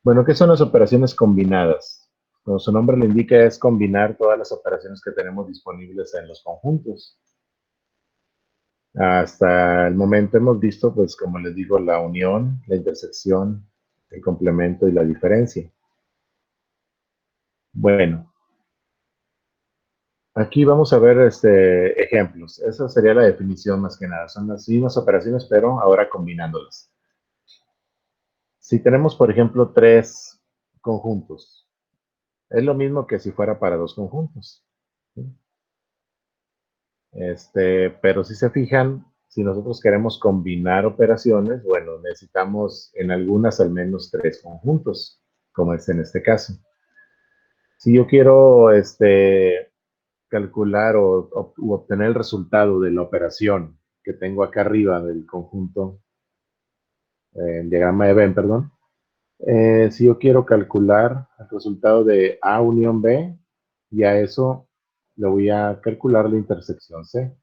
Bueno, ¿qué son las operaciones combinadas? Como su nombre lo indica, es combinar todas las operaciones que tenemos disponibles en los conjuntos. Hasta el momento hemos visto, pues, como les digo, la unión, la intersección, el complemento y la diferencia. Bueno, aquí vamos a ver ejemplos. Esa sería la definición más que nada. Son las mismas operaciones, pero ahora combinándolas. Si tenemos, por ejemplo, tres conjuntos, es lo mismo que si fuera para dos conjuntos. ¿Sí? Pero si se fijan, si nosotros queremos combinar operaciones, bueno, necesitamos en algunas al menos tres conjuntos, como es en este caso. Si yo quiero calcular u obtener el resultado de la operación que tengo acá arriba del conjunto, el diagrama de Venn, perdón, si yo quiero calcular el resultado de A unión B, y a eso le voy a calcular la intersección C.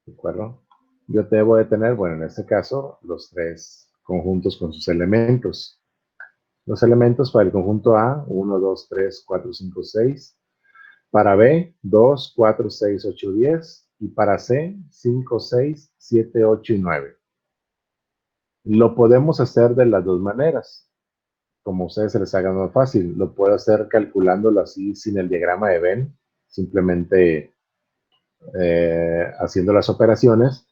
¿De acuerdo? Yo debo de tener, bueno, en este caso, los tres conjuntos con sus elementos. Los elementos para el conjunto A, 1, 2, 3, 4, 5, 6. Para B, 2, 4, 6, 8, 10. Y para C, 5, 6, 7, 8 y 9. Lo podemos hacer de las dos maneras. Como a ustedes se les haga más fácil. Lo puedo hacer calculándolo así sin el diagrama de Venn. Simplemente haciendo las operaciones.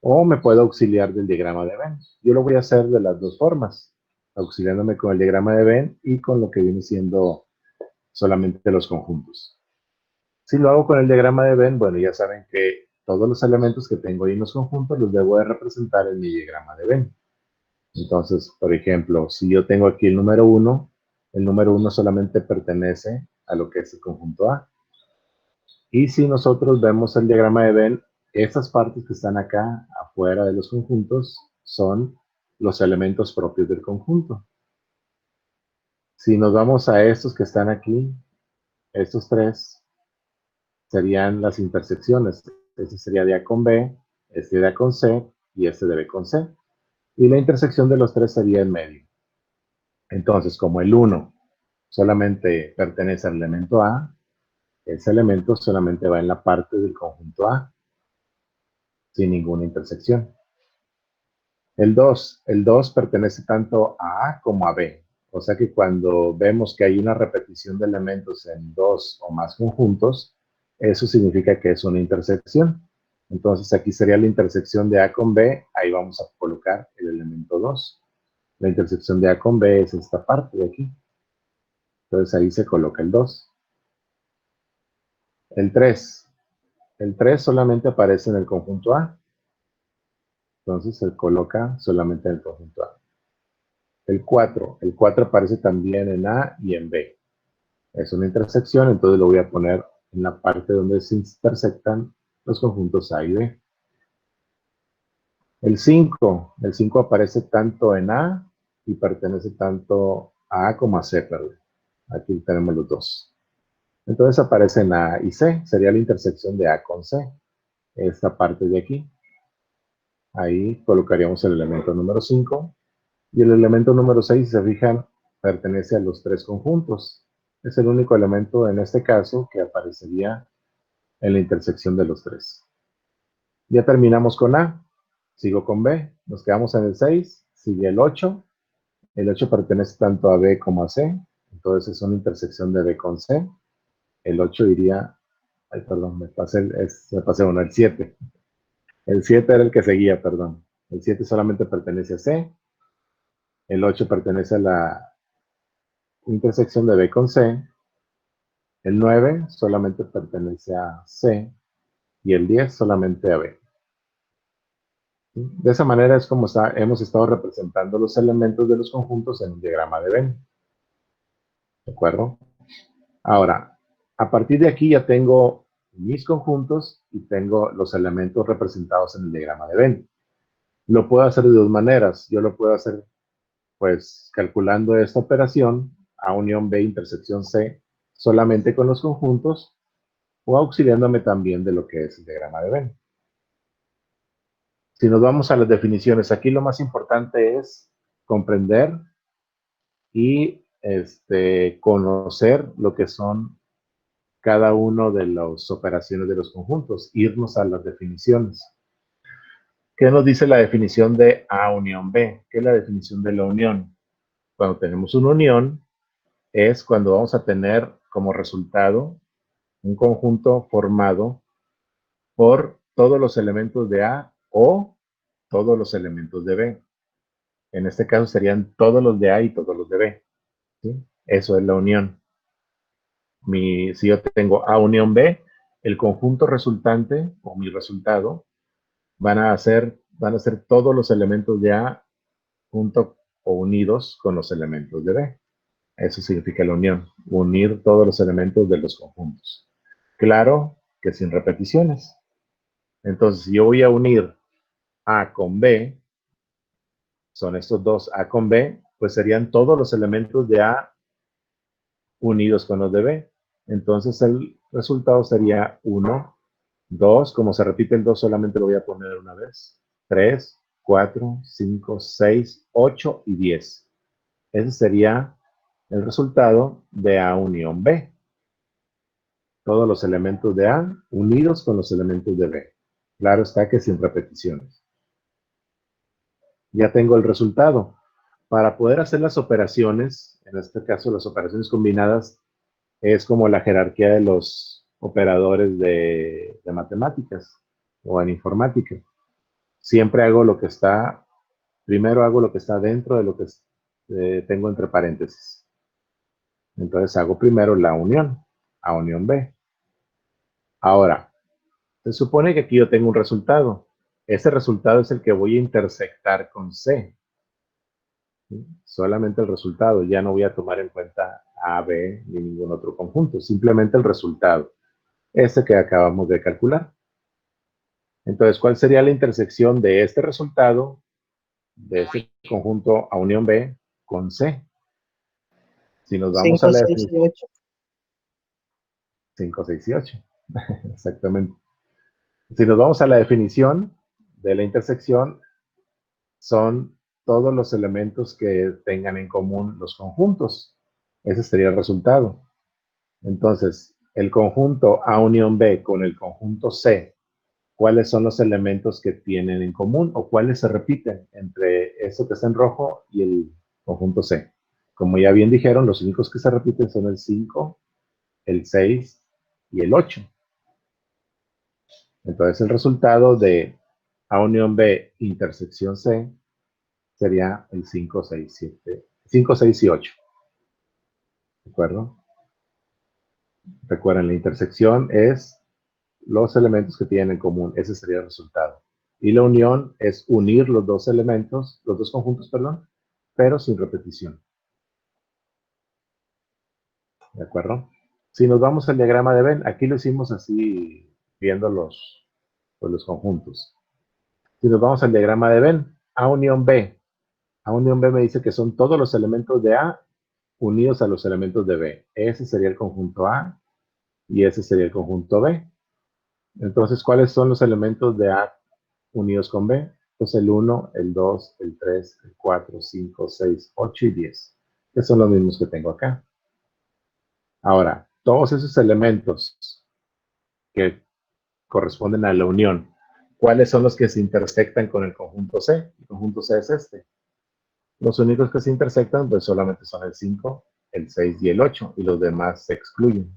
O me puedo auxiliar del diagrama de Venn. Yo lo voy a hacer de las dos formas, auxiliándome con el diagrama de Venn y con lo que viene siendo solamente los conjuntos. Si lo hago con el diagrama de Venn, bueno, ya saben que todos los elementos que tengo ahí en los conjuntos los debo de representar en mi diagrama de Venn. Entonces, por ejemplo, si yo tengo aquí el número 1 solamente pertenece a lo que es el conjunto A. Y si nosotros vemos el diagrama de Venn, esas partes que están acá afuera de los conjuntos son los elementos propios del conjunto. Si nos vamos a estos que están aquí, estos tres serían las intersecciones. Este sería de A con B, este de A con C y este de B con C. Y la intersección de los tres sería en medio. Entonces, como el 1 solamente pertenece al elemento A, ese elemento solamente va en la parte del conjunto A, sin ninguna intersección. El dos pertenece tanto a A como a B. O sea que cuando vemos que hay una repetición de elementos en dos o más conjuntos, eso significa que es una intersección. Entonces aquí sería la intersección de A con B, ahí vamos a colocar el elemento 2. La intersección de A con B es esta parte de aquí. Entonces ahí se coloca el 2. El 3. El 3 solamente aparece en el conjunto A. Entonces se coloca solamente en el conjunto A. El cuatro aparece también en A y en B. Es una intersección, entonces lo voy a poner en la parte donde se intersectan los conjuntos A y B. El cinco aparece tanto en A y pertenece tanto a A como a C, perdón. Aquí tenemos los dos. Entonces aparece en A y C, sería la intersección de A con C, esta parte de aquí. Ahí colocaríamos el elemento número 5. Y el elemento número 6, si se fijan, pertenece a los tres conjuntos. Es el único elemento en este caso que aparecería en la intersección de los tres. Ya terminamos con A. Sigo con B. Nos quedamos en el 6. Sigue el 8. El 8 pertenece tanto a B como a C. Entonces es una intersección de B con C. El 8 iría... Ay, perdón, me pasé uno, el 7. El 7 era el que seguía, perdón. El 7 solamente pertenece a C. El 8 pertenece a la intersección de B con C. El 9 solamente pertenece a C y el 10 solamente a B. De esa manera es como hemos estado representando los elementos de los conjuntos en un diagrama de Venn. ¿De acuerdo? Ahora, a partir de aquí ya tengo mis conjuntos y tengo los elementos representados en el diagrama de Venn. Lo puedo hacer de dos maneras. Yo lo puedo hacer, pues, calculando esta operación, A unión B intersección C, solamente con los conjuntos, o auxiliándome también de lo que es el diagrama de Venn. Si nos vamos a las definiciones, aquí lo más importante es comprender y conocer lo que son cada uno de las operaciones de los conjuntos, irnos a las definiciones. ¿Qué nos dice la definición de A unión B? ¿Qué es la definición de la unión? Cuando tenemos una unión, es cuando vamos a tener como resultado un conjunto formado por todos los elementos de A o todos los elementos de B. En este caso serían todos los de A y todos los de B. ¿Sí? Eso es la unión. Si yo tengo A unión B, el conjunto resultante o mi resultado van a ser todos los elementos de A junto o unidos con los elementos de B. Eso significa la unión, unir todos los elementos de los conjuntos. Claro que sin repeticiones. Entonces, si yo voy a unir A con B, son estos dos A con B, pues serían todos los elementos de A unidos con los de B. Entonces, el resultado sería 1, 2, como se repite el 2, solamente lo voy a poner una vez, 3, 4, 5, 6, 8 y 10. Ese sería el resultado de A unión B. Todos los elementos de A unidos con los elementos de B. Claro está que sin repeticiones. Ya tengo el resultado. Para poder hacer las operaciones, en este caso las operaciones combinadas, es como la jerarquía de los operadores de matemáticas o en informática. Siempre hago lo que está, primero hago lo que está dentro de lo que tengo entre paréntesis. Entonces hago primero la unión, A unión B. Ahora, se supone que aquí yo tengo un resultado. Ese resultado es el que voy a intersectar con C. ¿Sí? Solamente el resultado. Ya no voy a tomar en cuenta A, B ni ningún otro conjunto. Simplemente el resultado. Ese que acabamos de calcular. Entonces, ¿cuál sería la intersección de este resultado, de este conjunto A unión B, con C? Si nos vamos a 5, la 6 y definición 8. 5, 6 y 8. Exactamente. Si nos vamos a la definición de la intersección, son todos los elementos que tengan en común los conjuntos. Ese sería el resultado. Entonces, el conjunto A unión B con el conjunto C, ¿cuáles son los elementos que tienen en común o cuáles se repiten entre eso que está en rojo y el conjunto C? Como ya bien dijeron, los únicos que se repiten son el 5, el 6 y el 8. Entonces, el resultado de A unión B intersección C sería el 5, 6, 7, 5, 6 y 8. ¿De acuerdo? Recuerden, la intersección es los elementos que tienen en común. Ese sería el resultado. Y la unión es unir los dos elementos, los dos conjuntos, perdón, pero sin repetición. ¿De acuerdo? Si nos vamos al diagrama de Venn, aquí lo hicimos así, viendo los conjuntos. Si nos vamos al diagrama de Venn, A unión B. A unión B me dice que son todos los elementos de A unidos a los elementos de B. Ese sería el conjunto A y ese sería el conjunto B. Entonces, ¿cuáles son los elementos de A unidos con B? Pues el 1, el 2, el 3, el 4, 5, 6, 8 y 10, que son los mismos que tengo acá. Ahora, todos esos elementos que corresponden a la unión, ¿cuáles son los que se intersectan con el conjunto C? El conjunto C es este. Los únicos que se intersectan, pues solamente son el 5, el 6 y el 8, y los demás se excluyen.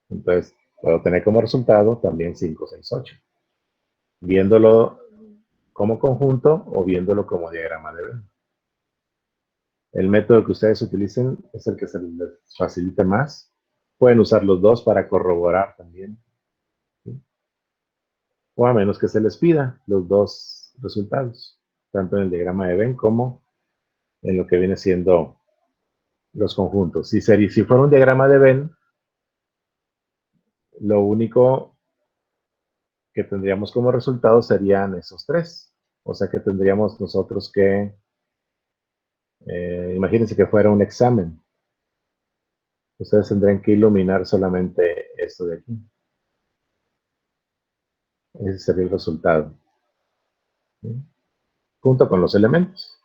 Entonces, puedo tener como resultado también 5, 6, 8. Viéndolo como conjunto o viéndolo como diagrama de Venn. El método que ustedes utilicen es el que se les facilite más. Pueden usar los dos para corroborar también, ¿sí? O a menos que se les pida los dos resultados, tanto en el diagrama de Venn como en lo que viene siendo los conjuntos. Si fuera un diagrama de Venn, lo único que tendríamos como resultado serían esos tres. O sea que tendríamos nosotros que, imagínense que fuera un examen. Ustedes tendrían que iluminar solamente esto de aquí. Ese sería el resultado, ¿sí? Junto con los elementos.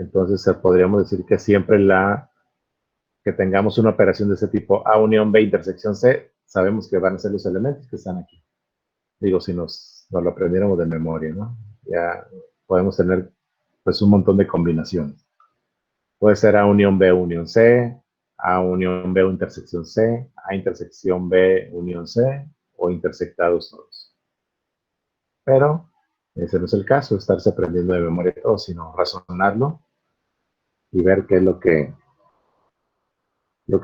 Entonces podríamos decir que siempre que tengamos una operación de ese tipo A unión B intersección C, sabemos que van a ser los elementos que están aquí. Digo, si nos lo aprendiéramos de memoria, ¿no? Ya podemos tener pues un montón de combinaciones. Puede ser A unión B unión C, A unión B intersección C, A intersección B unión C, o intersectados todos. Pero ese no es el caso, estarse aprendiendo de memoria todo, sino razonarlo y ver qué es lo que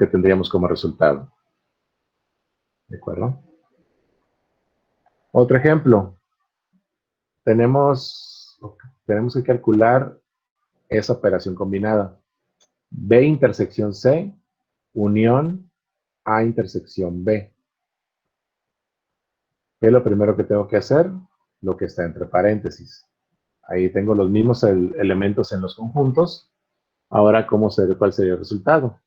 tendríamos como resultado. ¿De acuerdo? Otro ejemplo. Tenemos que calcular esa operación combinada. B intersección C, unión A intersección B. ¿Qué es lo primero que tengo que hacer? Lo que está entre paréntesis. Ahí tengo los mismos elementos en los conjuntos. Ahora, ¿cuál sería el resultado?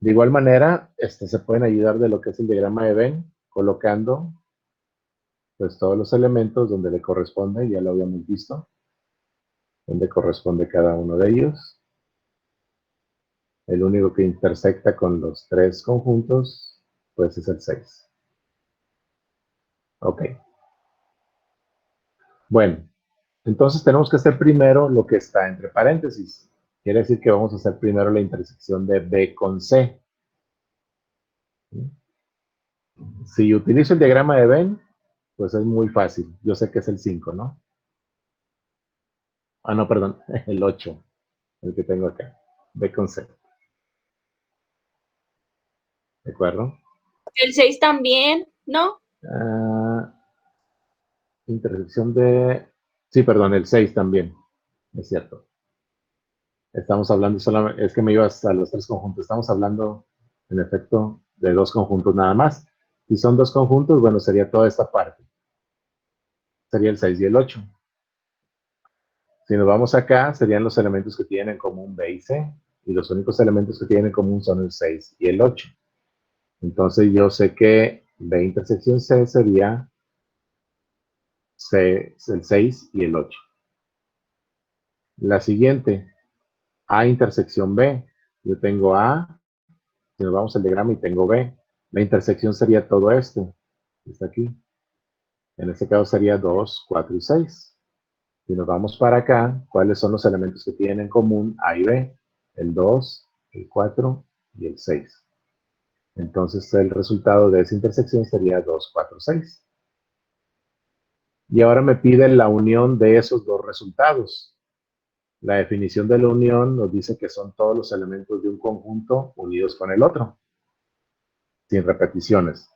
De igual manera, se pueden ayudar de lo que es el diagrama de Venn, colocando pues todos los elementos donde le corresponde, ya lo habíamos visto, donde corresponde cada uno de ellos. El único que intersecta con los tres conjuntos, pues es el 6. Ok. Bueno, entonces tenemos que hacer primero lo que está entre paréntesis. Quiere decir que vamos a hacer primero la intersección de B con C. Si utilizo el diagrama de Venn, pues es muy fácil. Yo sé que es el 5, ¿no? Ah, no, perdón, el 8, el que tengo acá. B con C. ¿De acuerdo? El 6 también, ¿no? Intersección de... Sí, perdón, el 6 también. Es cierto. Estamos hablando solamente... Es que me ibas a los tres conjuntos. Estamos hablando, en efecto, de dos conjuntos nada más. Si son dos conjuntos, bueno, sería toda esta parte. Sería el 6 y el 8. Si nos vamos acá, serían los elementos que tienen en común B y C. Y los únicos elementos que tienen en común son el 6 y el 8. Entonces yo sé que B intersección C sería C, el 6 y el 8. La siguiente, A intersección B. Yo tengo A, si nos vamos al diagrama y tengo B. La intersección sería todo esto, está aquí. En este caso sería 2, 4 y 6. Si nos vamos para acá, ¿cuáles son los elementos que tienen en común A y B? El 2, el 4 y el 6. Entonces el resultado de esa intersección sería 2, 4, 6. Y ahora me pide la unión de esos dos resultados. La definición de la unión nos dice que son todos los elementos de un conjunto unidos con el otro, sin repeticiones.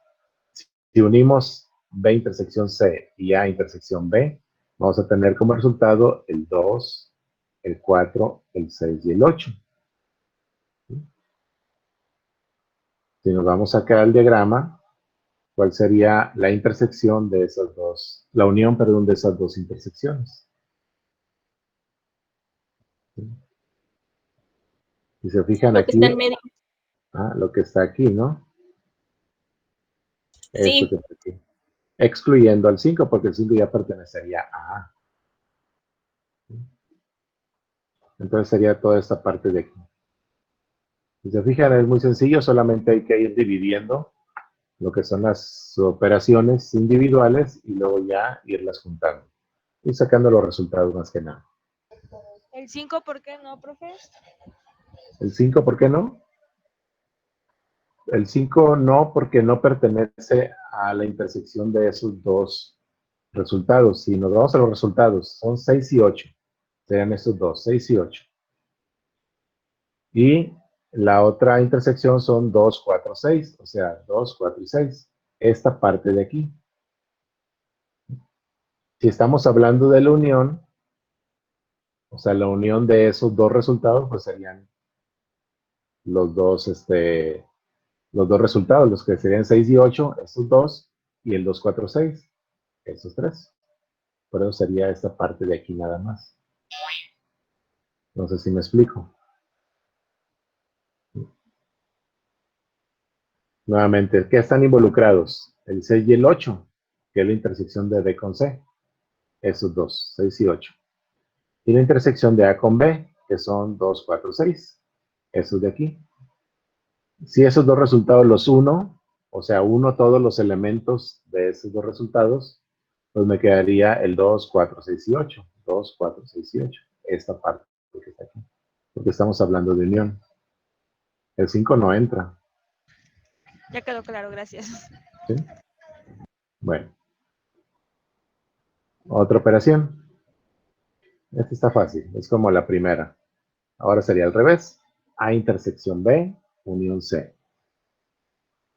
Si unimos B intersección C y A intersección B, vamos a tener como resultado el 2, el 4, el 6 y el 8. Si nos vamos acá al diagrama, ¿cuál sería la intersección de esas dos, la unión, perdón, de esas dos intersecciones? Si se fijan Lo que está aquí, en medio. lo que está aquí, ¿no? Esto que Sí. está aquí. Excluyendo al 5, porque el 5 ya pertenecería a A. Entonces sería toda esta parte de aquí. Si se fijan, es muy sencillo, solamente hay que ir dividiendo lo que son las operaciones individuales y luego ya irlas juntando y sacando los resultados más que nada. ¿El 5 por qué no, profe? El 5, ¿por qué no? El 5 no, porque no pertenece a la intersección de esos dos resultados. Si nos vamos a los resultados, son 6 y 8. Serían estos dos, 6 y 8. Y la otra intersección son 2, 4, 6. O sea, 2, 4 y 6. Esta parte de aquí. Si estamos hablando de la unión, o sea, la unión de esos dos resultados, pues serían los dos, los dos resultados, los que serían 6 y 8, estos dos, y el 2, 4, 6, esos tres. Por eso sería esta parte de aquí nada más. No sé si me explico. Nuevamente, ¿qué están involucrados? El 6 y el 8, que es la intersección de B con C. Esos dos, 6 y 8. Y la intersección de A con B, que son 2, 4, 6. Esos de aquí. Si esos dos resultados los uno, o sea, uno todos los elementos de esos dos resultados, pues me quedaría el 2, 4, 6 y 8. 2, 4, 6 y 8. Esta parte que está aquí. Porque estamos hablando de unión. El 5 no entra. Ya quedó claro, gracias. ¿Sí? Bueno. Otra operación. Esta está fácil. Es como la primera. Ahora sería al revés. A intersección B, unión C.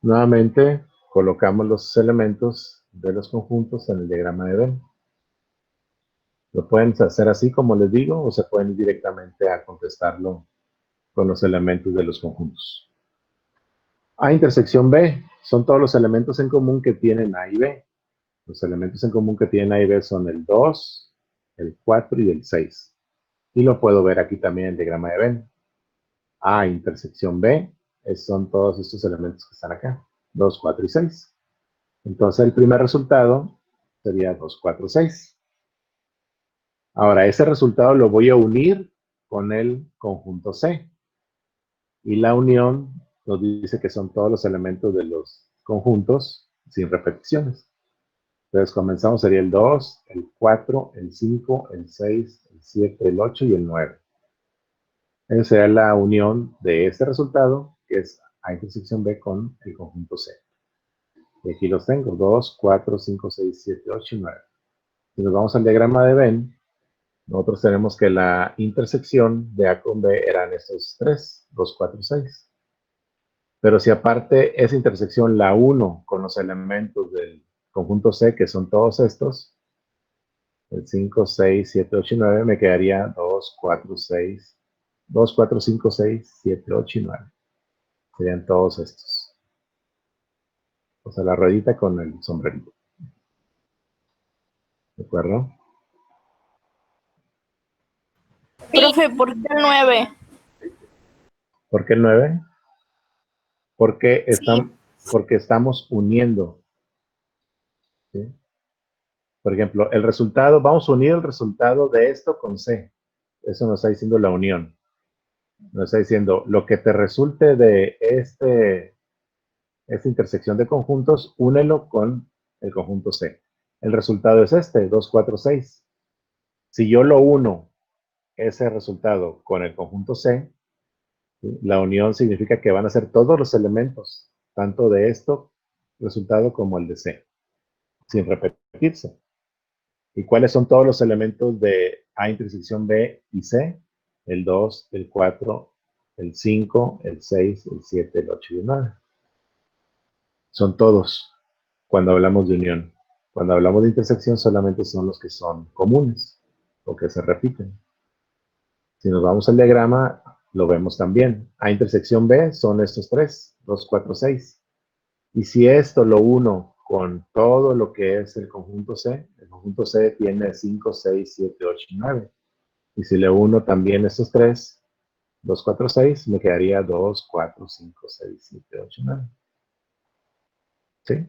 Nuevamente, colocamos los elementos de los conjuntos en el diagrama de Venn. Lo pueden hacer así como les digo, o se pueden ir directamente a contestarlo con los elementos de los conjuntos. A intersección B son todos los elementos en común que tienen A y B. Los elementos en común que tienen A y B son el 2, el 4 y el 6. Y lo puedo ver aquí también en el diagrama de Venn. A intersección B son todos estos elementos que están acá, 2, 4 y 6. Entonces el primer resultado sería 2, 4, 6. Ahora ese resultado lo voy a unir con el conjunto C. Y la unión nos dice que son todos los elementos de los conjuntos sin repeticiones. Entonces comenzamos, sería el 2, el 4, el 5, el 6, el 7, el 8 y el 9. Esa sería la unión de este resultado, que es A intersección B con el conjunto C. Y aquí los tengo, 2, 4, 5, 6, 7, 8 y 9. Si nos vamos al diagrama de Venn, nosotros tenemos que la intersección de A con B eran estos tres, 2, 4, 6. Pero si aparte esa intersección la uno con los elementos del conjunto C, que son todos estos, el 5, 6, 7, 8 y 9, me quedaría 2, 4, 6, 2, 4, 5, 6, 7, 8 y 9. Serían todos estos. O sea, la ruedita con el sombrerito. ¿De acuerdo? Profe, ¿por qué el 9? ¿Por qué el 9? Porque, Sí. porque estamos uniendo. ¿Sí? Por ejemplo, el resultado, vamos a unir el resultado de esto con C. Eso nos está diciendo la unión. Nos está diciendo, lo que te resulte de esta intersección de conjuntos, únelo con el conjunto C. El resultado es este, 2, 4, 6. Si yo lo uno, ese resultado con el conjunto C, ¿sí? La unión significa que van a ser todos los elementos, tanto de esto resultado como el de C, sin repetirse. ¿Y cuáles son todos los elementos de A intersección B y C? El 2, el 4, el 5, el 6, el 7, el 8 y el 9. Son todos cuando hablamos de unión. Cuando hablamos de intersección solamente son los que son comunes o que se repiten. Si nos vamos al diagrama, lo vemos también. A intersección B son estos tres, 2, 4, 6. Y si esto lo uno con todo lo que es el conjunto C tiene 5, 6, 7, 8 y 9. Y si le uno también estos tres, 2, 4, 6, me quedaría 2, 4, 5, 6, 7, 8 y 9. ¿Sí?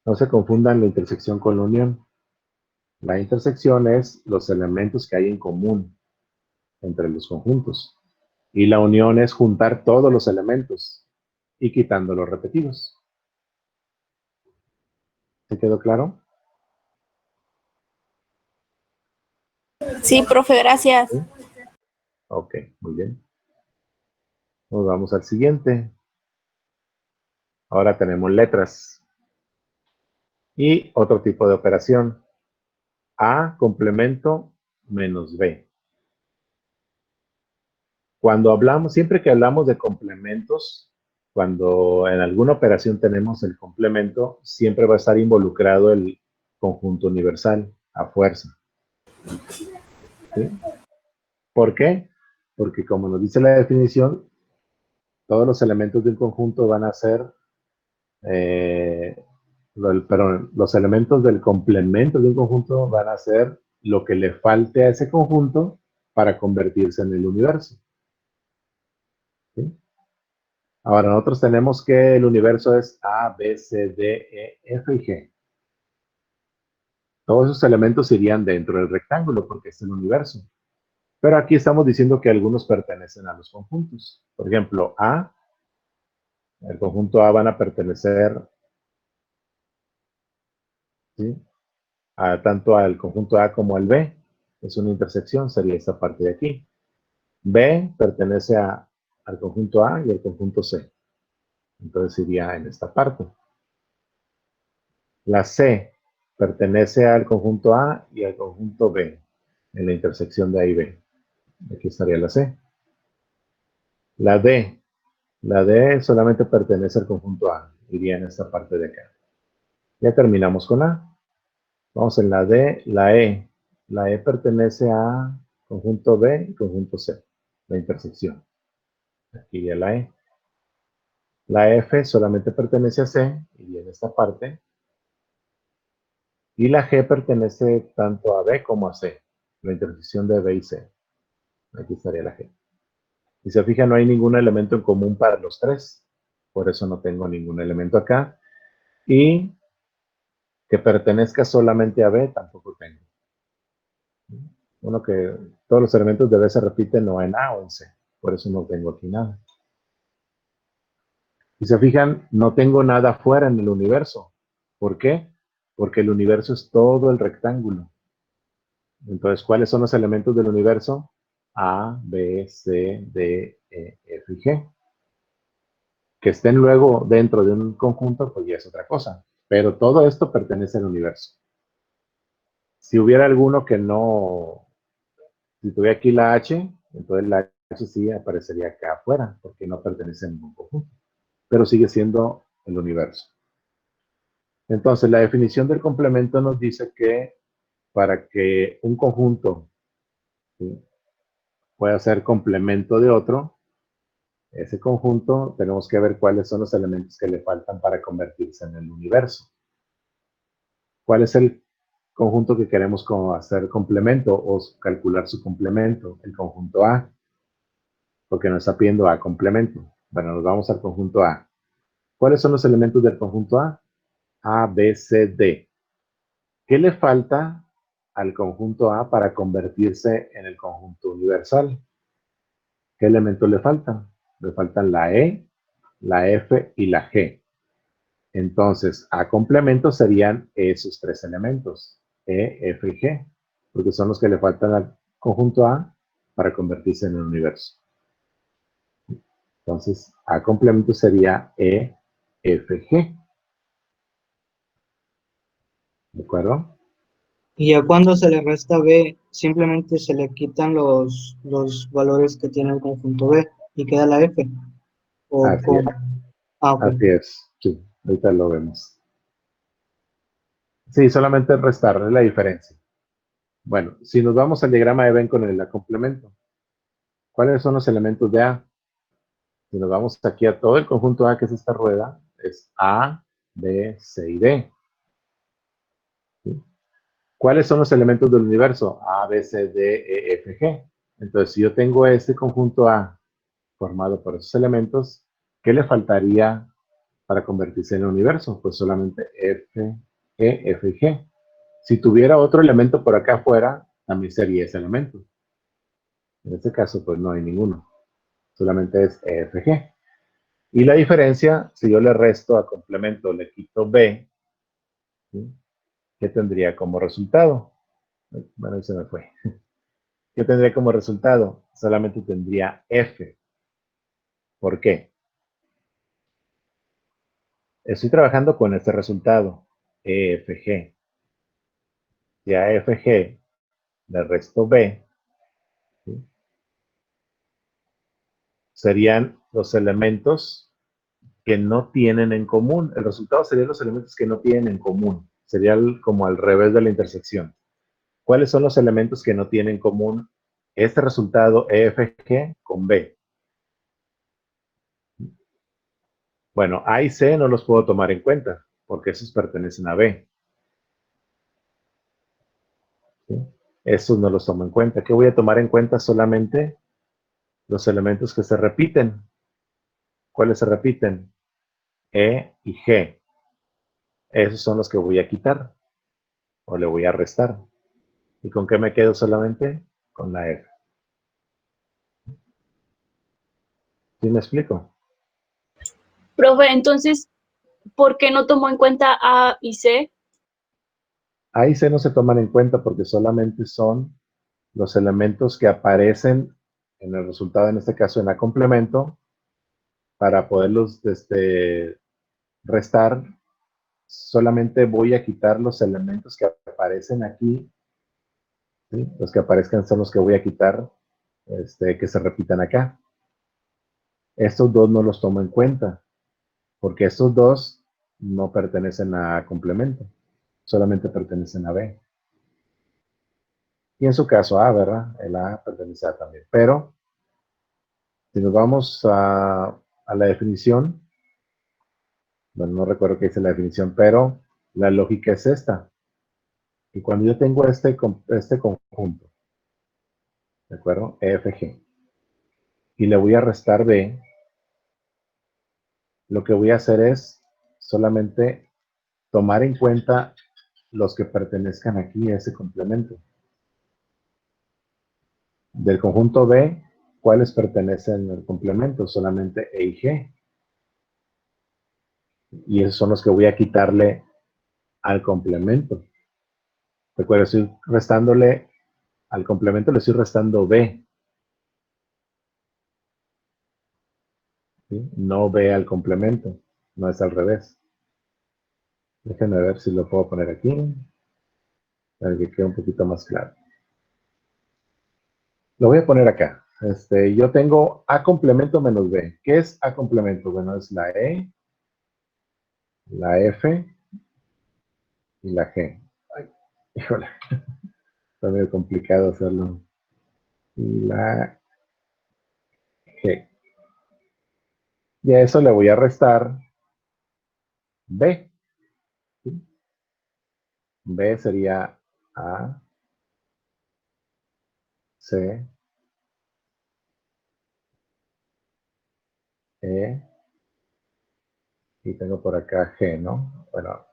No se confundan la intersección con la unión. La intersección es los elementos que hay en común entre los conjuntos. Y la unión es juntar todos los elementos y quitando los repetidos. ¿Se quedó claro? Sí, profe, gracias. ¿Sí? Ok, muy bien. Nos vamos al siguiente. Ahora tenemos letras. Y otro tipo de operación. A complemento menos B. Cuando hablamos, siempre que hablamos de complementos, cuando en alguna operación tenemos el complemento, siempre va a estar involucrado el conjunto universal a fuerza. ¿Sí? ¿Por qué? Porque como nos dice la definición, todos los elementos de un conjunto van a ser, pero los elementos del complemento de un conjunto van a ser lo que le falte a ese conjunto para convertirse en el universo. ¿Sí? Ahora, nosotros tenemos que el universo es A, B, C, D, E, F y G. Todos esos elementos irían dentro del rectángulo porque es el universo. Pero aquí estamos diciendo que algunos pertenecen a los conjuntos. Por ejemplo, A, el conjunto A van a pertenecer, ¿sí?, tanto al conjunto A como al B. Es una intersección, sería esta parte de aquí. B pertenece al conjunto A y al conjunto C. Entonces iría en esta parte. La C pertenece al conjunto A y al conjunto B, en la intersección de A y B. Aquí estaría la C. La D solamente pertenece al conjunto A, iría en esta parte de acá. Ya terminamos con A. Vamos en la D, la E. La E pertenece a conjunto B y conjunto C, la intersección. Aquí iría la E. La F solamente pertenece a C, iría en esta parte. Y la G pertenece tanto a B como a C, la intersección de B y C. Aquí estaría la G. Si se fijan, no hay ningún elemento en común para los tres. Por eso no tengo ningún elemento acá. Y que pertenezca solamente a B, tampoco tengo. Uno que todos los elementos de B se repiten o en A o en C. Por eso no tengo aquí nada. Si se fijan, no tengo nada fuera en el universo. ¿Por qué? Porque el universo es todo el rectángulo. Entonces, ¿cuáles son los elementos del universo? A, B, C, D, E, F y G. Que estén luego dentro de un conjunto, pues ya es otra cosa. Pero todo esto pertenece al universo. Si hubiera alguno que no, si tuviera aquí la H, entonces la H sí aparecería acá afuera, porque no pertenece a ningún conjunto. Pero sigue siendo el universo. Entonces, la definición del complemento nos dice que para que un conjunto, ¿sí?, pueda ser complemento de otro, ese conjunto tenemos que ver cuáles son los elementos que le faltan para convertirse en el universo. ¿Cuál es el conjunto que queremos hacer complemento o calcular su complemento? El conjunto A, porque nos está pidiendo A complemento. Bueno, nos vamos al conjunto A. ¿Cuáles son los elementos del conjunto A? A, B, C, D. ¿Qué le falta al conjunto A para convertirse en el conjunto universal? ¿Qué elementos le faltan? Le faltan la E, la F y la G. Entonces, A complemento serían esos tres elementos, E, F y G, porque son los que le faltan al conjunto A para convertirse en el universo. Entonces, A complemento sería E, F, G. ¿De acuerdo? Y ya cuando se le resta B, simplemente se le quitan los valores que tiene el conjunto B y queda la F. O Así es. ok. Así es. Sí, ahorita lo vemos. Sí, solamente restarle la diferencia. Bueno, si nos vamos al diagrama de Venn con el complemento, ¿cuáles son los elementos de A? Si nos vamos aquí a todo el conjunto A, que es esta rueda, es A, B, C y D. ¿Sí? ¿Cuáles son los elementos del universo? A, B, C, D, E, F, G. Entonces, si yo tengo este conjunto A formado por esos elementos, ¿qué le faltaría para convertirse en el universo? Pues solamente F, E, F y G. Si tuviera otro elemento por acá afuera, también sería ese elemento. En este caso, pues no hay ninguno. Solamente es E, F, G. Y la diferencia, si yo le resto a complemento, le quito B, ¿sí?, ¿qué tendría como resultado? Bueno, se me fue. ¿Qué tendría como resultado? Solamente tendría F. ¿Por qué? Estoy trabajando con este resultado, EFG. Si a EFG le resto B, ¿sí?, serían los elementos que no tienen en común. El resultado serían los elementos que no tienen en común. Sería como al revés de la intersección. ¿Cuáles son los elementos que no tienen en común este resultado EFG con B? Bueno, A y C no los puedo tomar en cuenta, porque esos pertenecen a B. ¿Sí? Esos no los tomo en cuenta. ¿Qué voy a tomar en cuenta? Solamente los elementos que se repiten. ¿Cuáles se repiten? E y G. Esos son los que voy a quitar, o le voy a restar. ¿Y con qué me quedo solamente? Con la F. ¿Sí me explico? Profe, entonces, ¿por qué no tomó en cuenta A y C? A y C no se toman en cuenta porque solamente son los elementos que aparecen en el resultado, en este caso en A complemento, para poderlos restar. Solamente voy a quitar los elementos que aparecen aquí, ¿sí? Los que aparezcan son los que voy a quitar, que se repitan acá. Estos dos no los tomo en cuenta, porque estos dos no pertenecen a complemento, solamente pertenecen a B. Y en su caso A, ¿verdad? El A pertenece a también. Pero, si nos vamos a la definición, bueno, no recuerdo qué dice la definición, pero la lógica es esta. Y cuando yo tengo este conjunto, ¿de acuerdo? EFG, y le voy a restar B, lo que voy a hacer es solamente tomar en cuenta los que pertenezcan aquí a ese complemento. Del conjunto B, ¿cuáles pertenecen al complemento? Solamente E y G. Y esos son los que voy a quitarle al complemento. Recuerda, estoy restándole al complemento, le estoy restando B. ¿Sí? No B al complemento. No es al revés. Déjenme ver si lo puedo poner aquí, para que quede un poquito más claro. Lo voy a poner acá. Yo tengo A complemento menos B. ¿Qué es A complemento? Bueno, es la E, la F y la G. Ay, híjole, está medio complicado hacerlo. Y la G. Y a eso le voy a restar B. ¿Sí? B sería A, C, E, y tengo por acá G, ¿no? Bueno,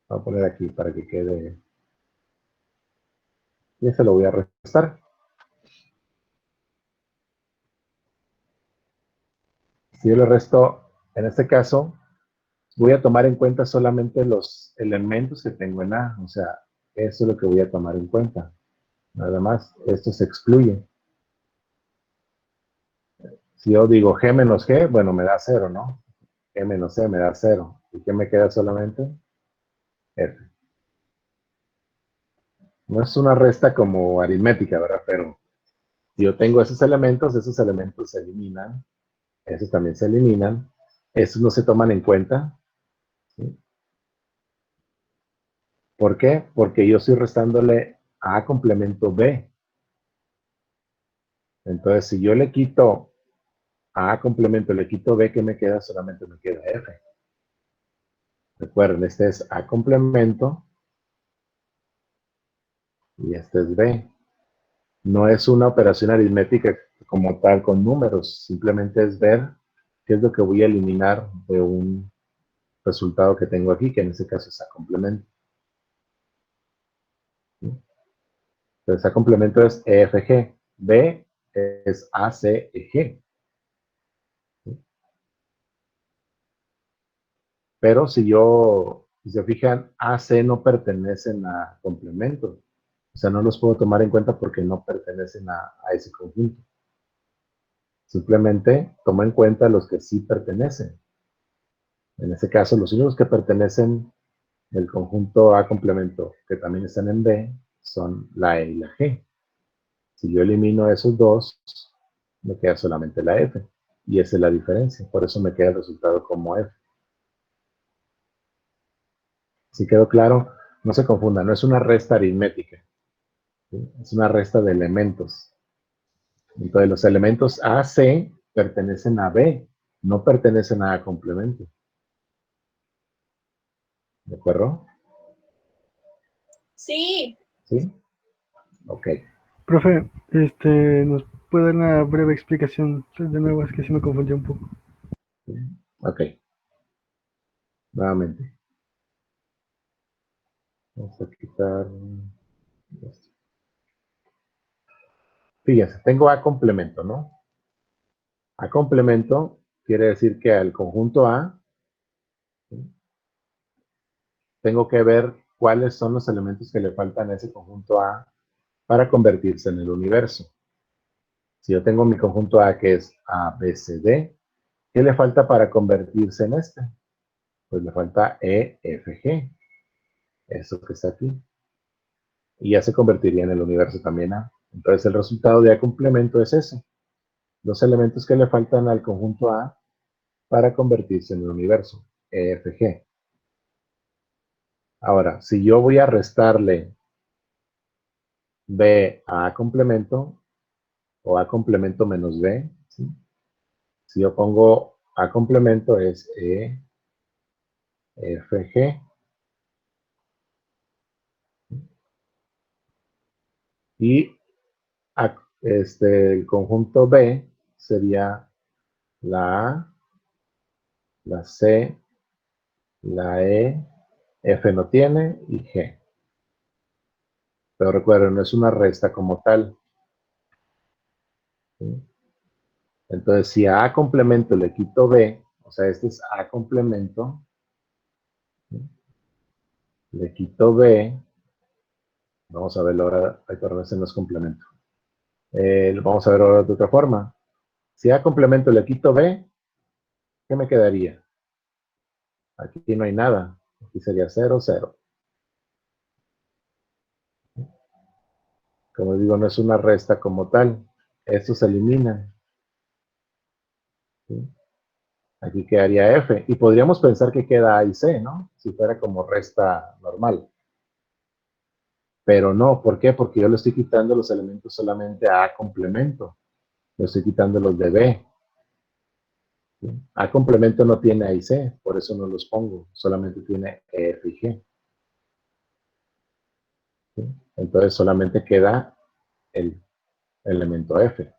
voy a poner aquí para que quede. Y ese lo voy a restar. Si yo le resto, en este caso, voy a tomar en cuenta solamente los elementos que tengo en A. O sea, eso es lo que voy a tomar en cuenta. Nada más, esto se excluye. Si yo digo G menos G, bueno, me da 0, ¿no? G menos C me da 0. ¿Y qué me queda solamente? F. No es una resta como aritmética, ¿verdad? Pero si yo tengo esos elementos se eliminan. Esos también se eliminan. Esos no se toman en cuenta. ¿Sí? ¿Por qué? Porque yo estoy restándole A complemento B. Entonces, si yo le quito A complemento, le quito B, ¿qué me queda? Solamente me queda F. Recuerden, este es A complemento y este es B. No es una operación aritmética como tal con números, simplemente es ver qué es lo que voy a eliminar de un resultado que tengo aquí, que en este caso es A complemento. ¿Sí? Entonces, A complemento es EFG, B es ACEG. ¿Sí? Pero si se fijan, AC no pertenecen a complementos. O sea, no los puedo tomar en cuenta porque no pertenecen a ese conjunto. Simplemente tomo en cuenta los que sí pertenecen. En este caso, los únicos que pertenecen del conjunto A complemento, que también están en B, son la E y la G. Si yo elimino esos dos, me queda solamente la F. Y esa es la diferencia. Por eso me queda el resultado como F. Si quedó claro, no se confunda, no es una resta aritmética. ¿Sí? Es una resta de elementos. Entonces, los elementos A, C pertenecen a B, no pertenecen a complemento. ¿De acuerdo? Sí. ¿Sí? Ok. Profe, ¿nos puede dar una breve explicación? De nuevo, es que sí me confundí un poco. Ok. Nuevamente. Vamos a quitar esto. Fíjense, tengo A complemento, ¿no? A complemento quiere decir que al conjunto A tengo que ver cuáles son los elementos que le faltan a ese conjunto A para convertirse en el universo. Si yo tengo mi conjunto A que es A, B, C, D, ¿qué le falta para convertirse en este? Pues le falta E, F, G. Eso que está aquí. Y ya se convertiría en el universo también A. Entonces el resultado de A complemento es ese. Los elementos que le faltan al conjunto A para convertirse en el universo. E, F, G. Ahora, si yo voy a restarle B a A complemento, o A complemento menos B, ¿sí? Si yo pongo A complemento es E, F, G. Y el conjunto B sería la A, la C, la E, F no tiene y G. Pero recuerden, no es una resta como tal. ¿Sí? Entonces, si a A complemento le quito B, o sea, este es A complemento, ¿sí? Le quito B, vamos a verlo ahora, hay que en los complementos. Vamos a ver ahora de otra forma. Si A complemento le quito B, ¿qué me quedaría? Aquí no hay nada. Aquí sería 0, 0. Como digo, no es una resta como tal. Estos se eliminan. ¿Sí? Aquí quedaría F. Y podríamos pensar que queda A y C, ¿no? Si fuera como resta normal. Pero no, ¿por qué? Porque yo le estoy quitando los elementos solamente a A complemento. Le estoy quitando los de B. ¿Sí? A complemento no tiene A y C, por eso no los pongo. Solamente tiene E, F y G. ¿Sí? Entonces solamente queda el elemento F. ¿De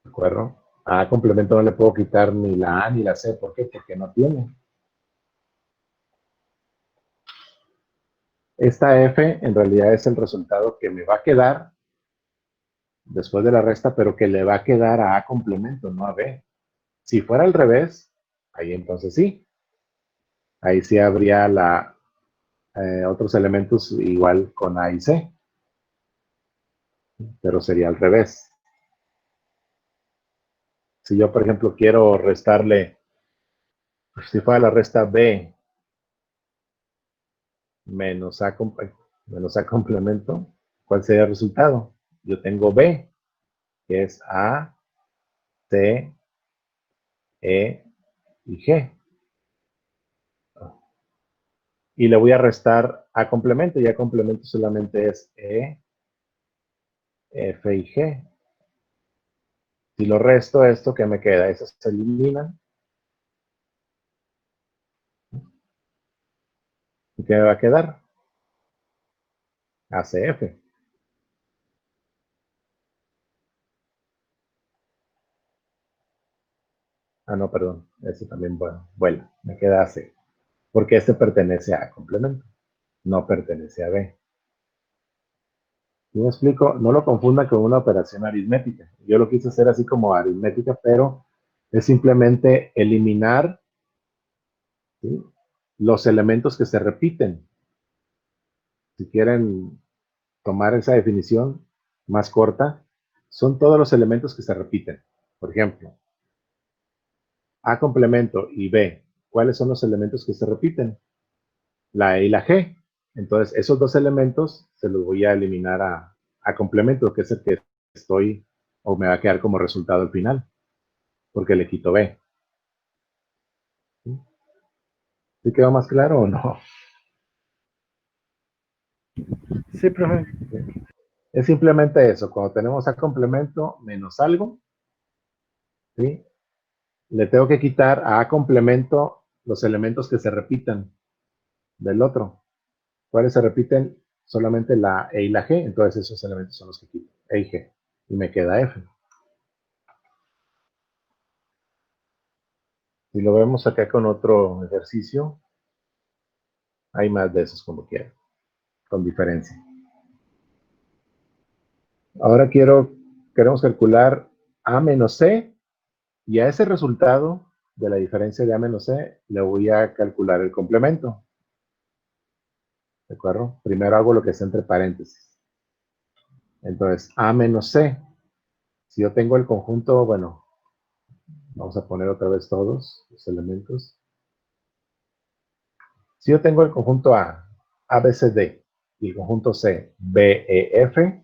acuerdo? A complemento no le puedo quitar ni la A ni la C. ¿Por qué? Porque no tiene. Esta F en realidad es el resultado que me va a quedar después de la resta, pero que le va a quedar a A complemento, no a B. Si fuera al revés, ahí entonces sí. Ahí sí habría otros elementos igual con A y C. Pero sería al revés. Si yo, por ejemplo, quiero restarle, si fuera la resta B menos A complemento, ¿cuál sería el resultado? Yo tengo B, que es A, C, E y G. Y le voy a restar A complemento, y A complemento solamente es E, F y G. Si lo resto, esto que me queda, esos se eliminan. ¿Y qué me va a quedar? ACF. Ah, no, perdón. Este también vuela. Me queda AC. Porque este pertenece a complemento. No pertenece a B. ¿Sí me explico? No lo confunda con una operación aritmética. Yo lo quise hacer así como aritmética, pero es simplemente eliminar, ¿sí?, los elementos que se repiten. Si quieren tomar esa definición más corta, son todos los elementos que se repiten. Por ejemplo, A complemento y B. ¿Cuáles son los elementos que se repiten? La E y la G. Entonces, esos dos elementos se los voy a eliminar a complemento, que es el que estoy, o me va a quedar como resultado al final, porque le quito B. ¿Sí quedó más claro o no? Sí, profe. Es simplemente eso. Cuando tenemos A complemento menos algo, ¿sí?, le tengo que quitar a A complemento los elementos que se repitan del otro. ¿Cuáles se repiten? Solamente la E y la G. Entonces esos elementos son los que quito. E y G. Y me queda F. Si lo vemos acá con otro ejercicio, hay más de esos como quieran, con diferencia. Ahora queremos calcular A menos C, y a ese resultado de la diferencia de A menos C, le voy a calcular el complemento. ¿De acuerdo? Primero hago lo que está entre paréntesis. Entonces, A menos C. Si yo tengo el conjunto, bueno, vamos a poner otra vez todos los elementos. Si yo tengo el conjunto A, A, B, C, D, y el conjunto C, B, E, F,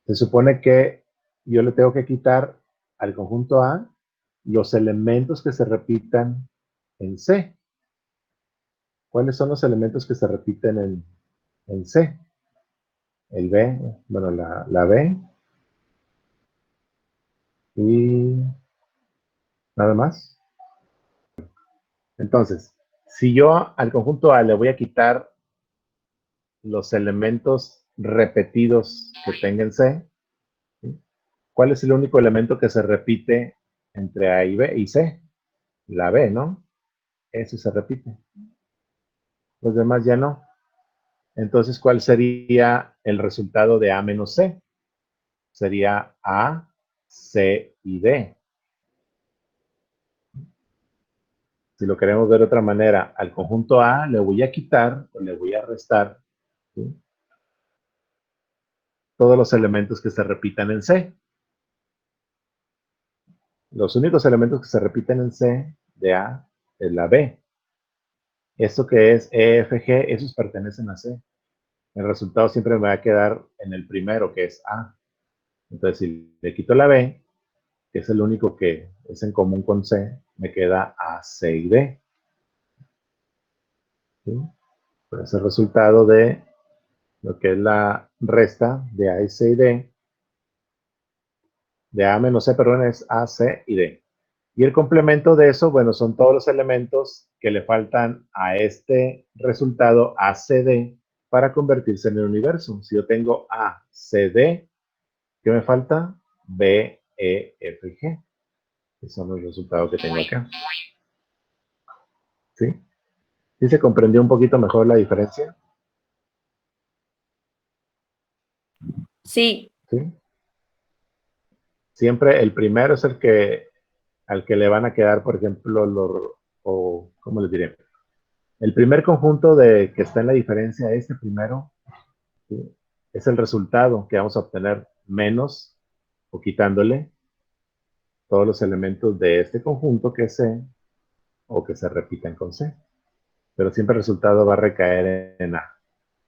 se supone que yo le tengo que quitar al conjunto A los elementos que se repitan en C. ¿Cuáles son los elementos que se repiten en C? El B, bueno, la B, y nada más. Entonces, si yo al conjunto A le voy a quitar los elementos repetidos que tenga en C, ¿sí? ¿Cuál es el único elemento que se repite entre A y B y C? La B, ¿no? Ese se repite. Los demás ya no. Entonces, ¿cuál sería el resultado de A menos C? Sería A, C y D. Si lo queremos ver de otra manera, al conjunto A le voy a quitar o le voy a restar, ¿sí?, todos los elementos que se repitan en C. Los únicos elementos que se repiten en C de A es la B. Esto que es E, F, G, esos pertenecen a C. El resultado siempre me va a quedar en el primero, que es A. Entonces, si le quito la B, que es el único que es en común con C, me queda A, C y D. ¿Sí? Pues es el resultado de lo que es la resta de A, C y D. De A menos C, perdón, es A, C y D. Y el complemento de eso, bueno, son todos los elementos que le faltan a este resultado A, C, D para convertirse en el universo. Si yo tengo A, C, D, ¿qué me falta? B, E, F, G. Esos son los resultados que tengo acá. ¿Sí? ¿Sí se comprendió un poquito mejor la diferencia? Sí. ¿Sí? Siempre el primero es el que al que le van a quedar, por ejemplo, o ¿cómo les diré? El primer conjunto de que está en la diferencia, este primero, ¿sí?, es el resultado que vamos a obtener menos o quitándole todos los elementos de este conjunto que es C o que se repiten con C. Pero siempre el resultado va a recaer en A,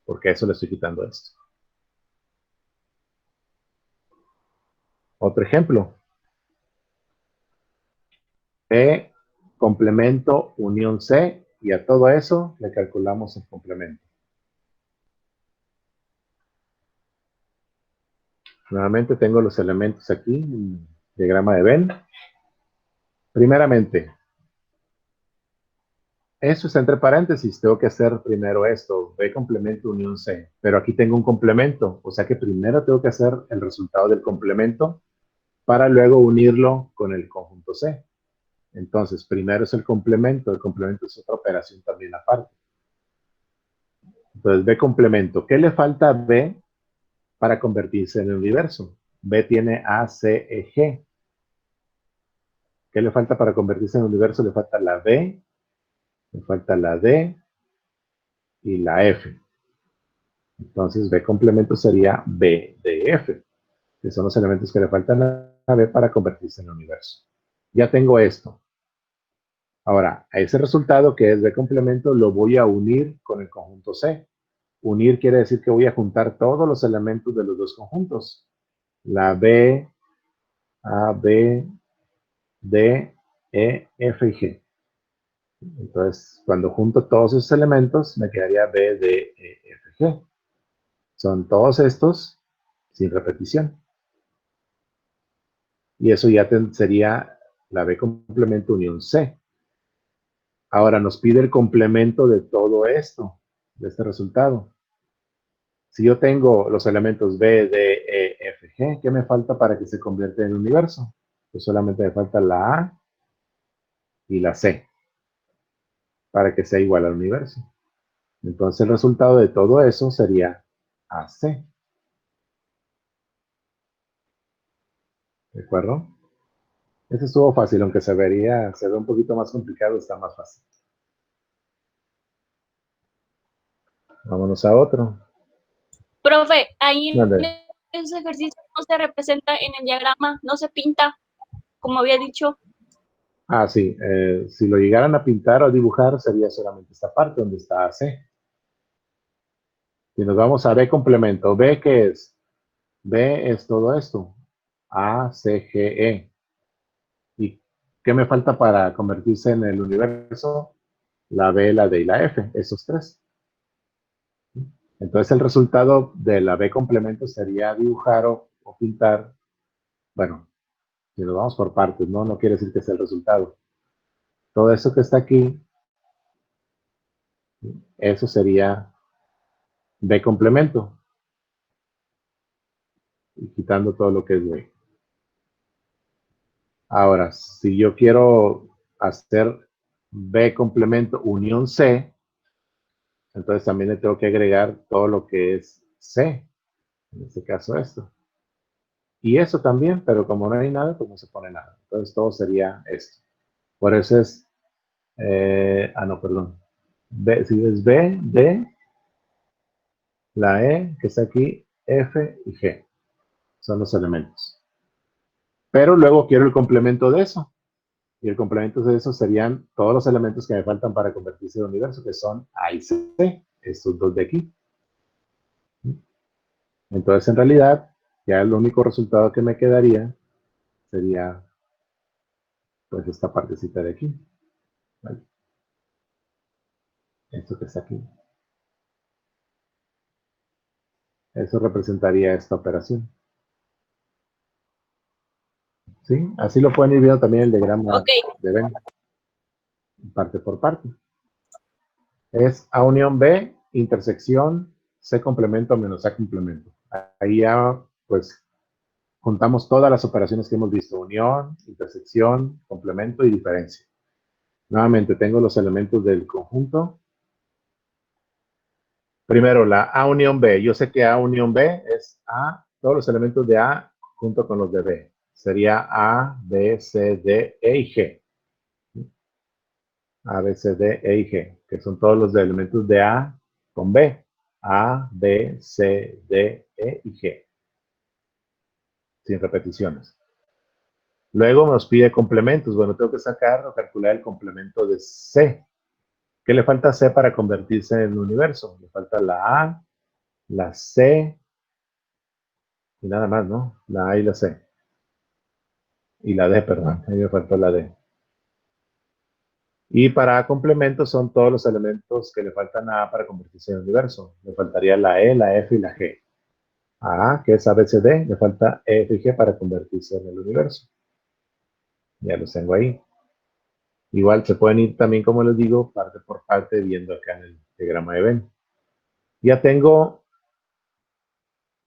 porque a eso le estoy quitando esto. Otro ejemplo. B, complemento, unión C, y a todo eso le calculamos el complemento. Nuevamente tengo los elementos aquí, en el diagrama de Venn. Primeramente, esto está entre paréntesis, tengo que hacer primero esto, B complemento unión C, pero aquí tengo un complemento, o sea que primero tengo que hacer el resultado del complemento para luego unirlo con el conjunto C. Entonces, primero es el complemento es otra operación también aparte. Entonces, B complemento, ¿qué le falta a B para convertirse en el universo? B tiene A, C, E, G. ¿Qué le falta para convertirse en el universo? Le falta la B, le falta la D y la F. Entonces, B complemento sería B de F, que son los elementos que le faltan a B para convertirse en el universo. Ya tengo esto. Ahora, a ese resultado que es B complemento lo voy a unir con el conjunto C. Unir quiere decir que voy a juntar todos los elementos de los dos conjuntos. La B, A, B, D, E, F y G. Entonces, cuando junto todos esos elementos, me quedaría B, D, E, F, G. Son todos estos sin repetición. Y eso ya sería la B complemento unión C. Ahora nos pide el complemento de todo esto, de este resultado. Si yo tengo los elementos B, D, E, F, G, ¿qué me falta para que se convierta en el universo? Pues solamente me falta la A y la C para que sea igual al universo. Entonces el resultado de todo eso sería AC. ¿De acuerdo? Este estuvo fácil, aunque se ve un poquito más complicado, está más fácil. Vámonos a otro. Profe, ahí en Dale. ese ejercicio no se representa en el diagrama, no se pinta, como había dicho. Ah, sí. Si lo llegaran a pintar o dibujar, sería solamente esta parte donde está AC. Si nos vamos a B complemento, ¿B qué es? B es todo esto. A, C, G, E. ¿Y qué me falta para convertirse en el universo? La B, la D y la F, esos tres. Entonces el resultado de la B complemento sería dibujar o pintar. Bueno, si nos vamos por partes, ¿no? No quiere decir que sea el resultado. Todo eso que está aquí, eso sería B complemento. Y quitando todo lo que es B. Ahora, si yo quiero hacer B complemento unión C, entonces también le tengo que agregar todo lo que es C. En este caso esto. Y eso también, pero como no hay nada, pues no se pone nada. Entonces todo sería esto. Por eso es, no, perdón. B, si es B, D, la E, que está aquí, F y G. Son los elementos. Pero luego quiero el complemento de eso. Y el complemento de eso serían todos los elementos que me faltan para convertirse en universo, que son A y C, estos dos de aquí. Entonces, en realidad, ya el único resultado que me quedaría sería, pues, esta partecita de aquí. ¿Vale? Esto que está aquí. Eso representaría esta operación. ¿Sí? Así lo pueden ir viendo también el diagrama Ok, de Venn, parte por parte. Es A unión B, intersección, C complemento menos A complemento. Ahí ya, pues, juntamos todas las operaciones que hemos visto. Unión, intersección, complemento y diferencia. Nuevamente, tengo los elementos del conjunto. Primero, la A unión B. Yo sé que A unión B es A, todos los elementos de A junto con los de B. Sería A, B, C, D, E y G. A, B, C, D, E y G, que son todos los elementos de A con B. A, B, C, D, E y G. Sin repeticiones. Luego nos pide complementos. Bueno, tengo que sacar o calcular el complemento de C. ¿Qué le falta a C para convertirse en el universo? Le falta la A, la C y nada más, ¿no? La A y la C. Y la D, perdón. Ahí me faltó la D. Y para A complemento son todos los elementos que le faltan a A para convertirse en el universo. Le faltaría la E, la F y la G. A A, que es ABCD, le falta E, F y G para convertirse en el universo. Ya los tengo ahí. Igual se pueden ir también, como les digo, parte por parte, viendo acá en el diagrama de Venn. Ya tengo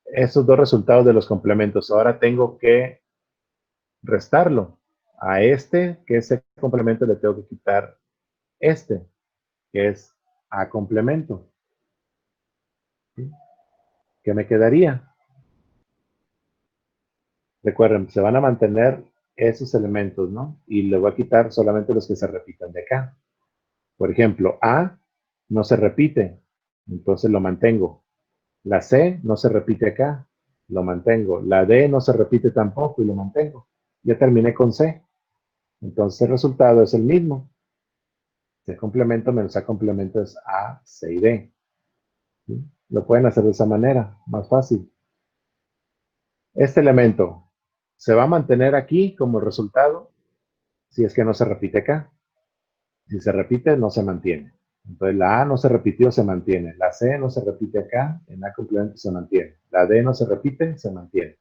estos dos resultados de los complementos. Ahora tengo que restarlo. A este, que ese complemento, le tengo que quitar este, que es A complemento. ¿Sí? ¿Qué me quedaría? Recuerden, se van a mantener esos elementos, ¿no? Y le voy a quitar solamente los que se repitan de acá. Por ejemplo, A no se repite, entonces lo mantengo. La C no se repite acá, lo mantengo. La D no se repite tampoco y lo mantengo. Ya terminé con C. Entonces el resultado es el mismo. C complemento menos A complemento es A, C y D. ¿Sí? Lo pueden hacer de esa manera, más fácil. Este elemento se va a mantener aquí como resultado si es que no se repite acá. Si se repite, no se mantiene. Entonces la A no se repitió, se mantiene. La C no se repite acá, en A complemento se mantiene. La D no se repite, se mantiene.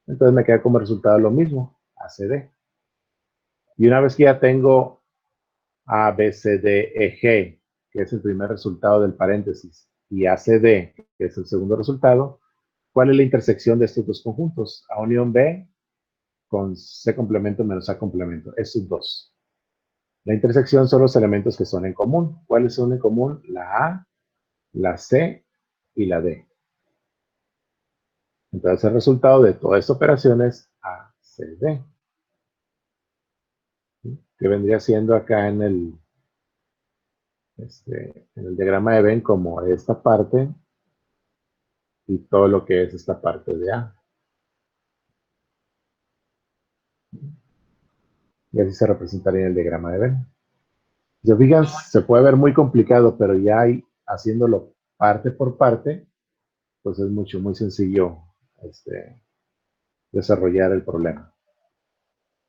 Entonces me queda como resultado lo mismo, ACD. Y una vez que ya tengo A, B, C, D, E, G, que es el primer resultado del paréntesis, y ACD, que es el segundo resultado, ¿cuál es la intersección de estos dos conjuntos? A unión B con C complemento menos A complemento, estos dos. La intersección son los elementos que son en común. ¿Cuáles son en común? La A, la C y la D. Entonces el resultado de toda esta operación es A, D. ¿Sí? Que vendría siendo acá en el diagrama de Venn como esta parte y todo lo que es esta parte de A. Y así se representaría en el diagrama de Venn. Si se fijan, se puede ver muy complicado, pero ya haciéndolo parte por parte, pues es muy sencillo desarrollar el problema.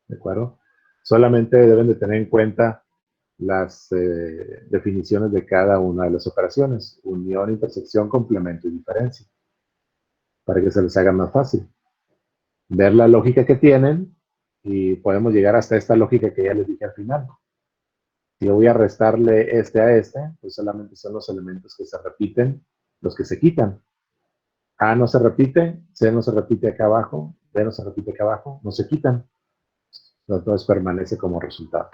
¿De acuerdo? Solamente deben de tener en cuenta las definiciones de cada una de las operaciones: unión, intersección, complemento y diferencia, para que se les haga más fácil ver la lógica que tienen, y podemos llegar hasta esta lógica que ya les dije al final. Si yo voy a restarle este a este, pues solamente son los elementos que se repiten los que se quitan. A no se repite, C no se repite acá abajo, D no se repite acá abajo, no se quitan. Entonces permanece como resultado.